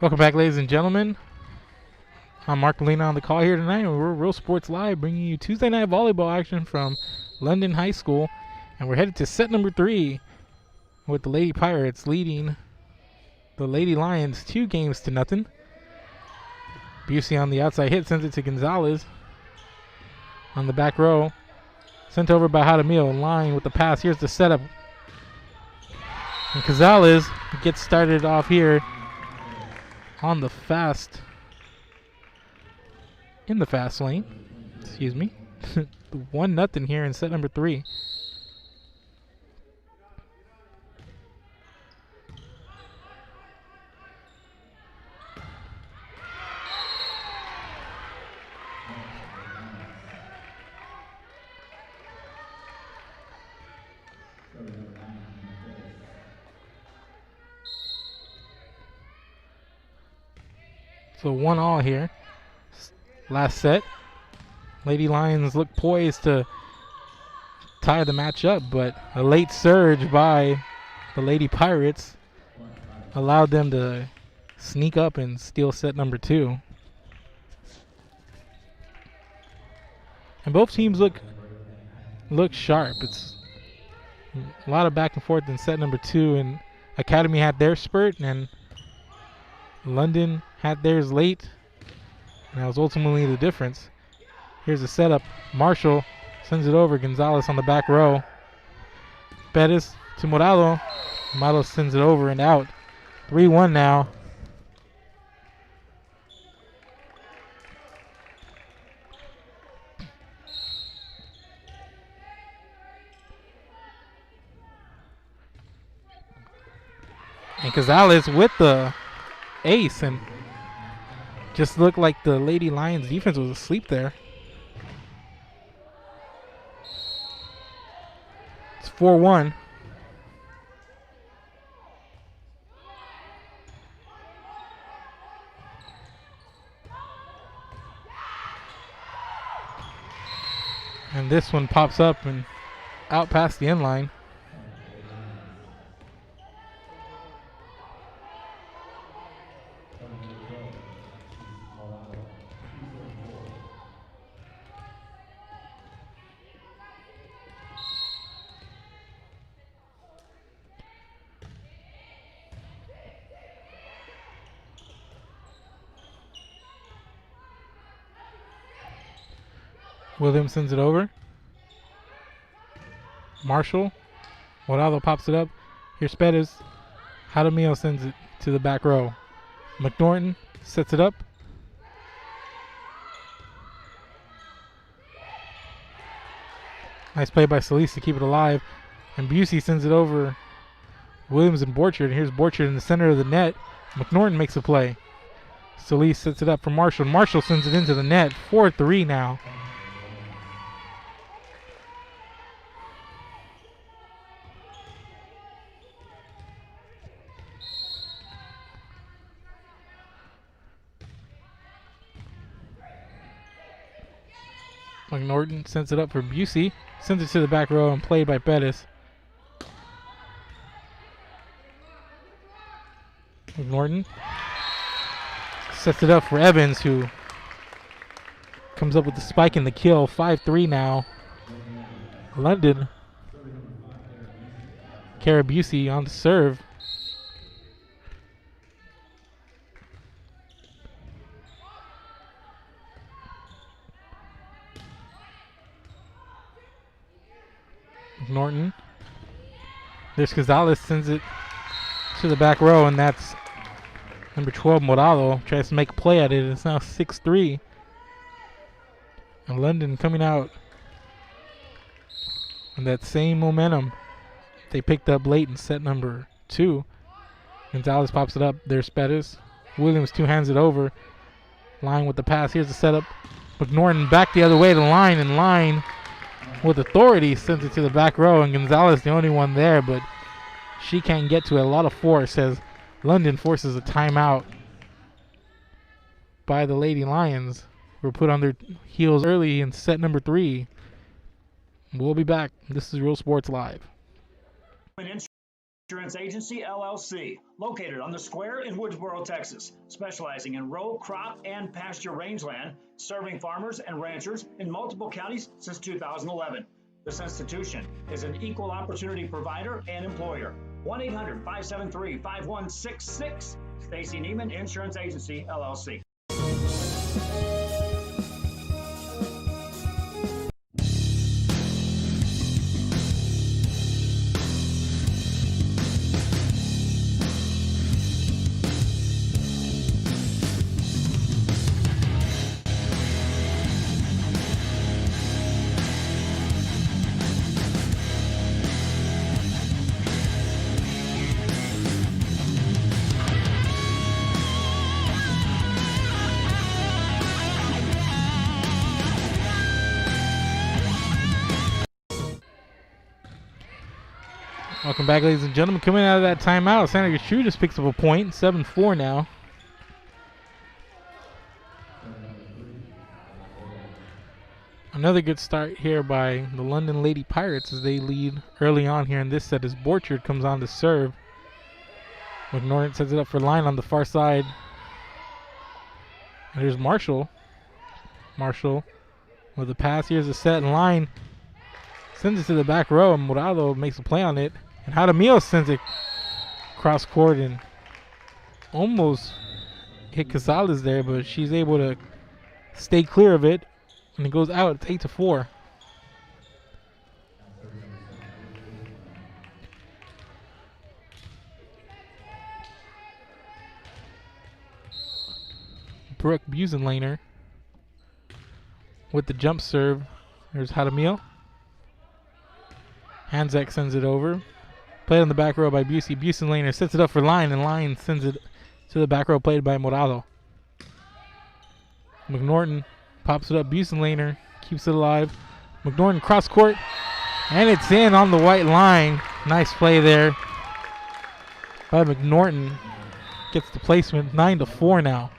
Welcome back, ladies and gentlemen. I'm Mark Molina on the call here tonight, and we're Real Sports Live, bringing you Tuesday night volleyball action from London High School, and we're headed to set number 3 with the Lady Pirates leading the Lady Lions 2-0. Busey on the outside hit sends it to Gonzalez on the back row, sent over by Jaramillo, line with the pass. Here's the setup, and Gonzalez gets started off here on the in the fast lane. Excuse me. 1-0 here in set number 3. So 1-1 here. Last set. Lady Lions look poised to tie the match up, but a late surge by the Lady Pirates allowed them to sneak up and steal set number 2. And both teams look sharp. It's a lot of back and forth in set number 2, and Academy had their spurt and London had theirs late, and that was ultimately the difference. Here's the setup. Marshall sends it over. Gonzalez on the back row. Pettis to Morado. Morado sends it over and out. 3-1 now. And Gonzalez with the ace, and just looked like the Lady Lions defense was asleep there. It's 4-1. And this one pops up and out past the end line. Williams sends it over. Marshall. Morado pops it up. Here's Pettis. Jaramillo sends it to the back row. McNorton sets it up. Nice play by Solis to keep it alive. And Busey sends it over. Williams and Borchard. And here's Borchard in the center of the net. McNorton makes a play. Solis sets it up for Marshall. Marshall sends it into the net. 4-3 now. McNorton sends it up for Busey. Sends it to the back row and played by Pettis. McNorton sets it up for Evans, who comes up with the spike and the kill. 5-3 now. London. Kara Busey on the serve. Norton. There's Gonzalez, sends it to the back row, and that's number 12, Morado. Tries to make a play at it. It's now 6-3. And London coming out on that same momentum they picked up late in set number 2. Gonzalez pops it up. There's Pettis. Williams two-hands it over. Line with the pass. Here's the setup. McNorton back the other way to line, and line with authority sends it to the back row, and Gonzalez the only one there, but she can't get to it. A lot of force as London forces a timeout by the Lady Lions, who were put on their heels early in set number 3. We'll be back. This is Real Sports Live. Insurance Agency, LLC, located on the square in Woodsboro, Texas, specializing in row, crop, and pasture rangeland, serving farmers and ranchers in multiple counties since 2011. This institution is an equal opportunity provider and employer. 1-800-573-5166. Stacy Neiman Insurance Agency, LLC. Welcome back, ladies and gentlemen. Coming out of that timeout, Santa Gertrudis picks up a point, 7-4 now. Another good start here by the London Lady Pirates as they lead early on here in this set as Borchard comes on to serve. McNorton sets it up for line on the far side. And there's Marshall. Marshall with the pass. Here's the set and line. Sends it to the back row, and Morado makes a play on it. And Jaramillo sends it cross court and almost hit Casales there, but she's able to stay clear of it. And it goes out. It's 8-4. Brooke Busenlaner with the jump serve. There's Jaramillo. Hanzak sends it over. Played on the back row by Busey. Busenlaner sets it up for Line, and Line sends it to the back row, played by Morado. McNorton pops it up. Busenlaner keeps it alive. McNorton cross court, and it's in on the white line. Nice play there by McNorton. Gets the placement. 9-4 now.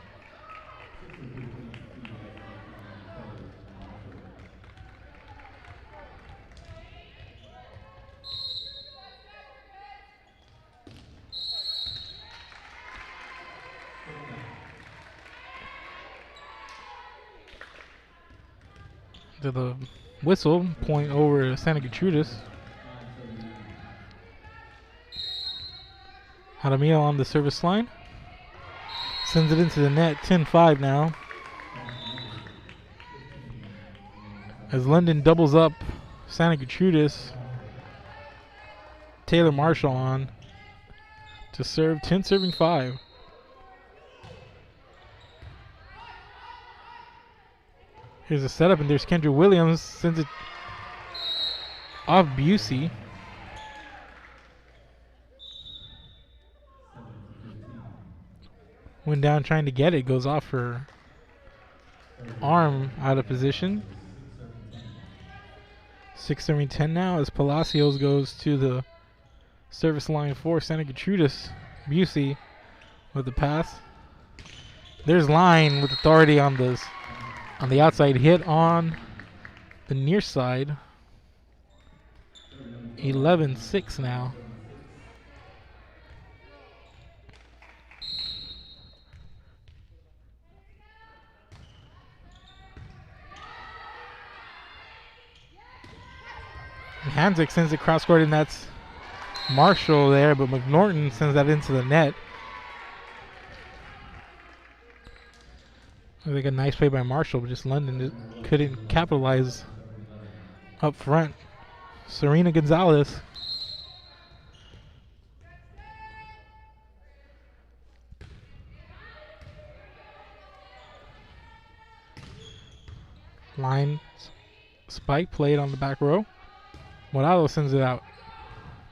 To the whistle, point over to Santa Gertrudis. Jaramillo on the service line. Sends it into the net, 10-5 now. As London doubles up Santa Gertrudis, Taylor Marshall on to serve, 10 serving 5. Here's a setup, and there's Kendra Williams. Sends it off Busey. Went down trying to get it. Goes off her arm, out of position. 6-10 now as Palacios goes to the service line for Santa Gertrudis. Busey with the pass. There's Line with authority on this. On the outside hit on the near side. 11-6 now. Hanzik sends it cross court, and that's Marshall there, but McNorton sends that into the net. I think a nice play by Marshall, but just London just couldn't capitalize up front. Serena Gonzalez. Line spike played on the back row. Morado sends it out.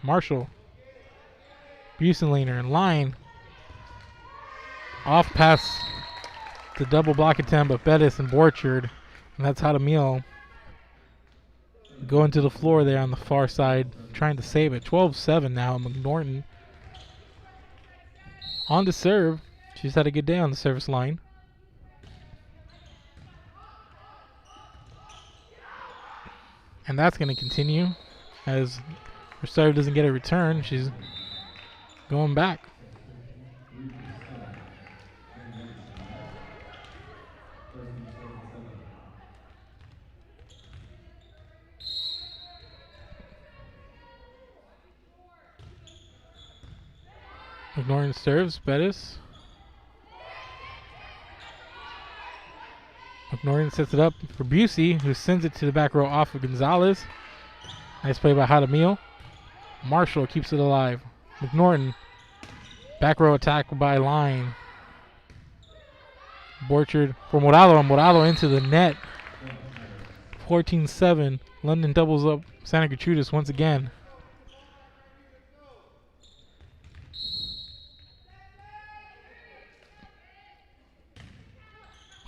Marshall. Busenlaner and Line. Off pass. The double block attempt, but Bettis and Borchard And that's Hadamil going to the floor there on the far side, trying to save it. 12-7 now. McNorton on to serve. She's had a good day on the service line. And that's going to continue as her serve doesn't get a return. She's going back. McNorton serves. Bettis. McNorton sets it up for Busey, who sends it to the back row off of Gonzalez. Nice play by Hadamil. Marshall keeps it alive. McNorton. Back row attack by Line. Borchard for Morado. Morado into the net. 14-7. London doubles up Santa Gertrudis once again.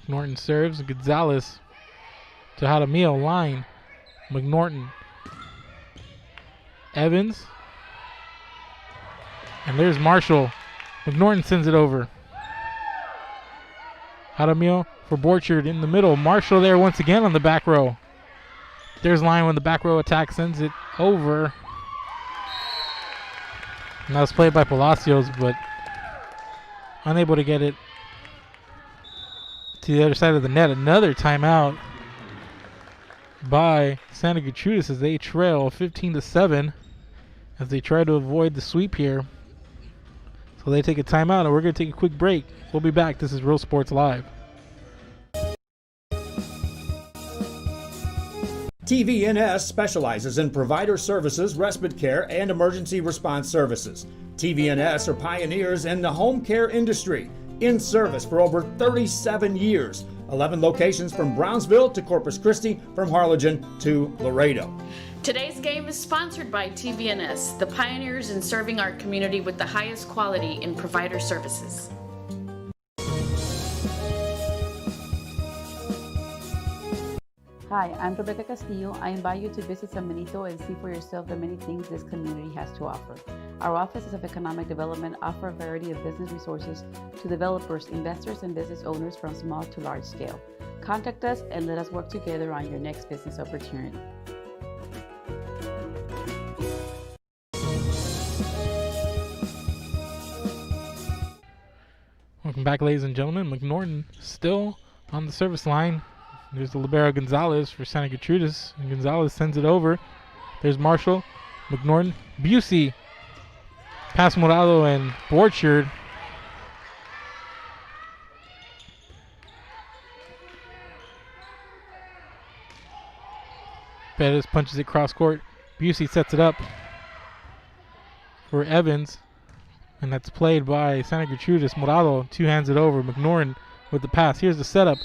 McNorton serves. Gonzalez to Hadamil. Line. McNorton. Evans. And there's Marshall. McNorton sends it over. Hadamil for Borchard in the middle. Marshall there once again on the back row. There's Line when the back row attack sends it over. And that was played by Palacios, but unable to get it to the other side of the net. Another timeout by Santa Gertrudis as they trail 15-7 as they try to avoid the sweep here. So they take a timeout and we're going to take a quick break. We'll be back. This is Real Sports Live. TVNS specializes in provider services, respite care, and emergency response services. TVNS are pioneers in the home care industry, in service for over 37 years. 11 locations from Brownsville to Corpus Christi, from Harlingen to Laredo. Today's game is sponsored by TVNS, the pioneers in serving our community with the highest quality in provider services. Hi, I'm Rebecca Castillo. I invite you to visit San Benito and see for yourself the many things this community has to offer. Our offices of economic development offer a variety of business resources to developers, investors, and business owners from small to large scale. Contact us and let us work together on your next business opportunity. Welcome back, ladies and gentlemen. McNorton still on the service line. There's the libero Gonzalez for Santa Gertrudis, and Gonzalez sends it over. There's Marshall, McNorton, Busey, past Morado and Borchard. Bettis punches it cross court. Busey sets it up for Evans, and that's played by Santa Gertrudis. Morado two-hands it over. McNorton with the pass. Here's the setup.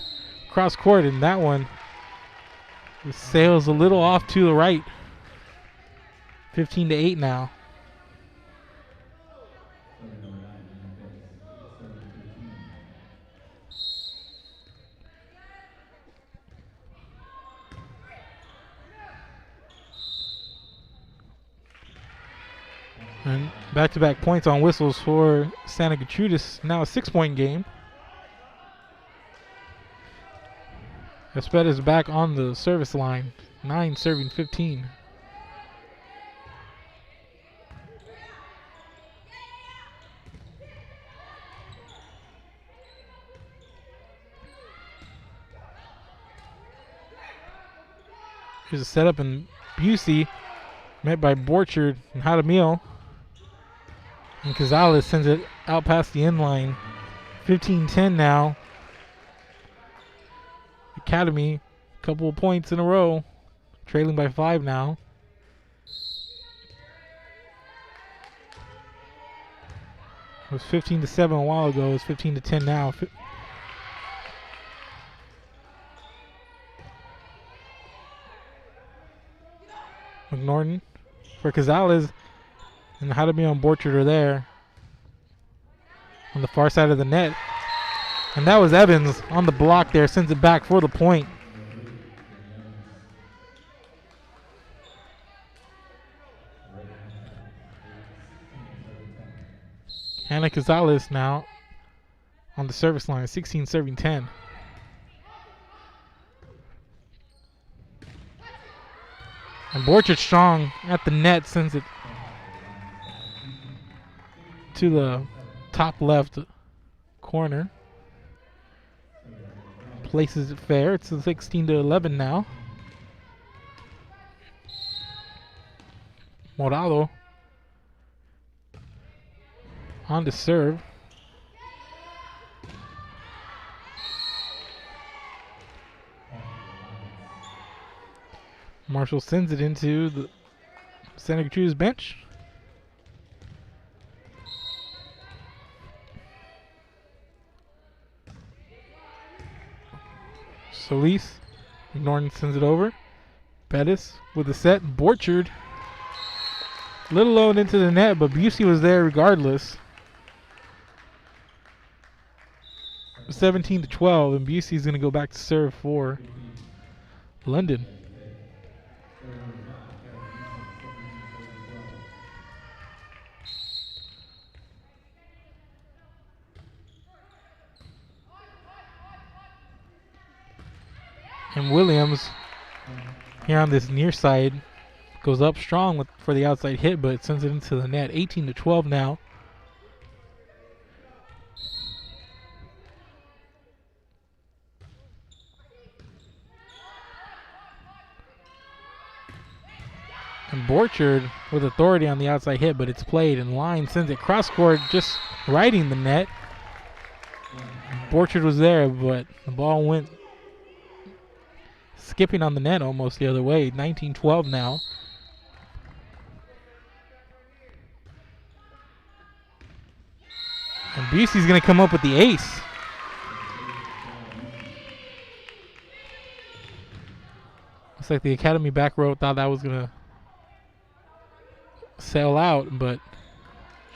Cross court, and that one sails a little off to the right. 15-8 now. And back-to-back points on whistles for Santa Gertrudis. Now a 6-point game. Esped is back on the service line. 9 serving 15. Here's a setup, and Busey met by Borchard and Hadamil. And Gonzalez sends it out past the end line. 15-10 now. Academy, couple of points in a row, trailing by 5 now. It was 15-7 a while ago. It's 15-10 now. McNorton for Gonzalez, and Hadamil and Borchard are there on the far side of the net. And that was Evans on the block there, sends it back for the point. Hannah Gonzalez now on the service line, 16 serving 10. And Borchard strong at the net, sends it to the top left corner. Places it fair. It's a 16-11 now. Morado on to serve. Marshall sends it into the Santa Gertrudis bench. Solis, Norton sends it over. Pettis with the set. Borchard, little low and into the net, but Busey was there regardless. 17-12, and Busey's going to go back to serve for London. And Williams here on this near side goes up strong for the outside hit, but it sends it into the net. 18-12 now. And Borchard with authority on the outside hit, but it's played, and Line sends it cross court, just riding the net. Borchard was there, but the ball went skipping on the net almost the other way. 19-12 now. And Busey's going to come up with the ace. Looks like the Academy back row thought that was going to sail out, but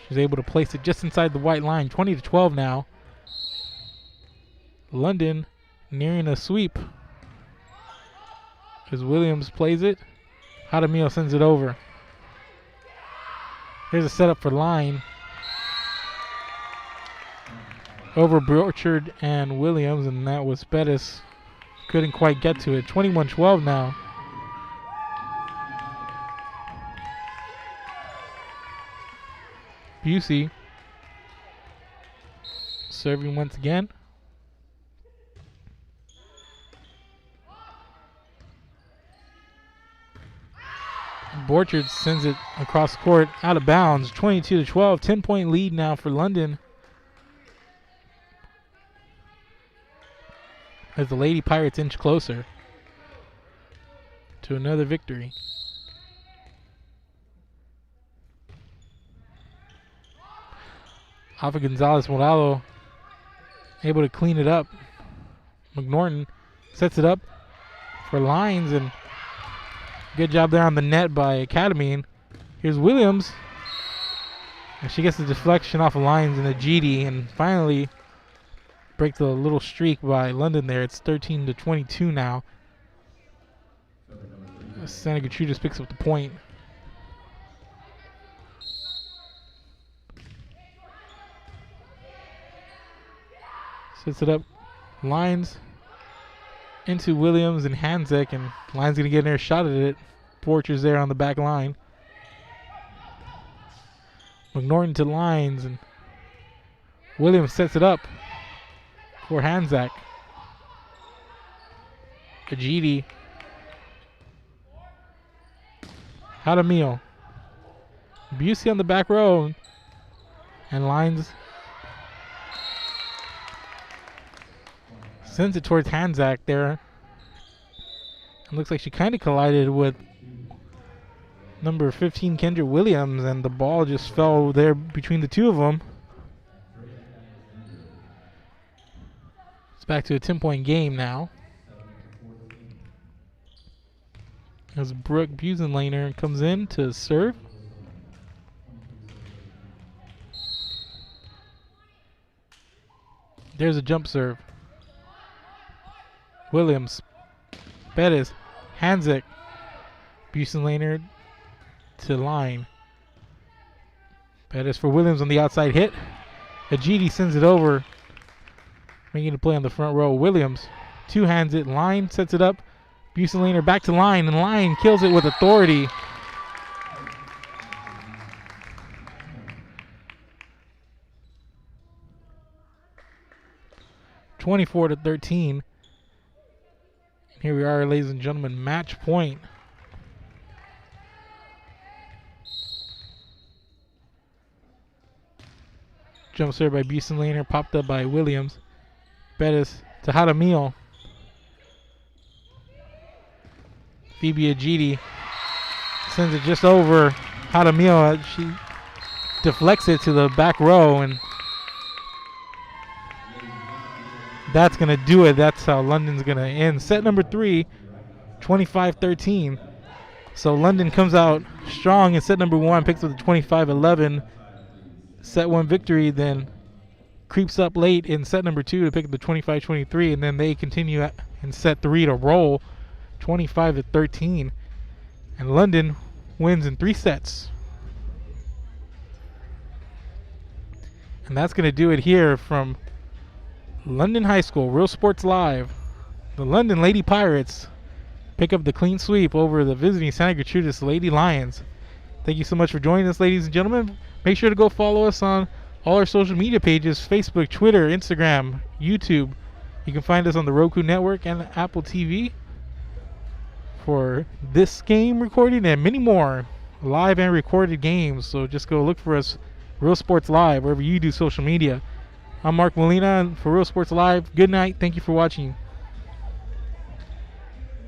she's able to place it just inside the white line. 20-12 now. London nearing a sweep as Williams plays it. Hadamio sends it over. Here's a setup for Line. Over Borchard and Williams, and that was Pettis. Couldn't quite get to it. 21-12 now. Busey serving once again. Borchard sends it across court out of bounds. 22-12, 10-point lead now for London, as the Lady Pirates inch closer to another victory. Alpha Gonzalez Morado able to clean it up. McNorton sets it up for Lines, and good job there on the net by Academy. And here's Williams, and she gets the deflection off of Lines and a GD, and finally break the little streak by London there. It's 13-22 now. Santa Gertrudis picks up the point. Sets it up. Lines into Williams and Hanzek, and Line's going to get in there, shot at it. Borchard's there on the back line. McNorton to Lines, and Williams sets it up for Hanzak. Ajidi. Hadamio. Busey on the back row, and Lines sends it towards Hanzak there. It looks like she kind of collided with number 15, Kendra Williams, and the ball just fell there between the two of them. It's back to a 10-point game now, as Brooke Busenlaner comes in to serve. There's a jump serve. Williams, Bettis, Hanzek, Busenlaner to Line. Bettis for Williams on the outside hit. Ajiti sends it over, making a play on the front row. Williams two-hands it. Line sets it up. Busenlaner back to Line, and Line kills it with authority. (24-13). Here we are, ladies and gentlemen, match point. Jump serve by Busenlaner, popped up by Williams. Bettis to Hadamil. Phoebe Ajiti sends it just over Hadamil. She deflects it to the back row, and that's going to do it. That's how London's going to end. Set number 3, 25-13. So London comes out strong in set number 1, picks up the 25-11. Set 1 victory, then creeps up late in set number 2 to pick up the 25-23, and then they continue in set 3 to roll 25-13. And London wins in 3 sets. And that's going to do it here from London High School, Real Sports Live. The London Lady Pirates pick up the clean sweep over the visiting Santa Gertrudis Lady Lions. Thank you so much for joining us, ladies and gentlemen. Make sure to go follow us on all our social media pages: Facebook, Twitter, Instagram, YouTube. You can find us on the Roku Network and Apple TV for this game recording and many more live and recorded games. So just go look for us, Real Sports Live, wherever you do social media. I'm Mark Molina for Real Sports Live. Good night. Thank you for watching.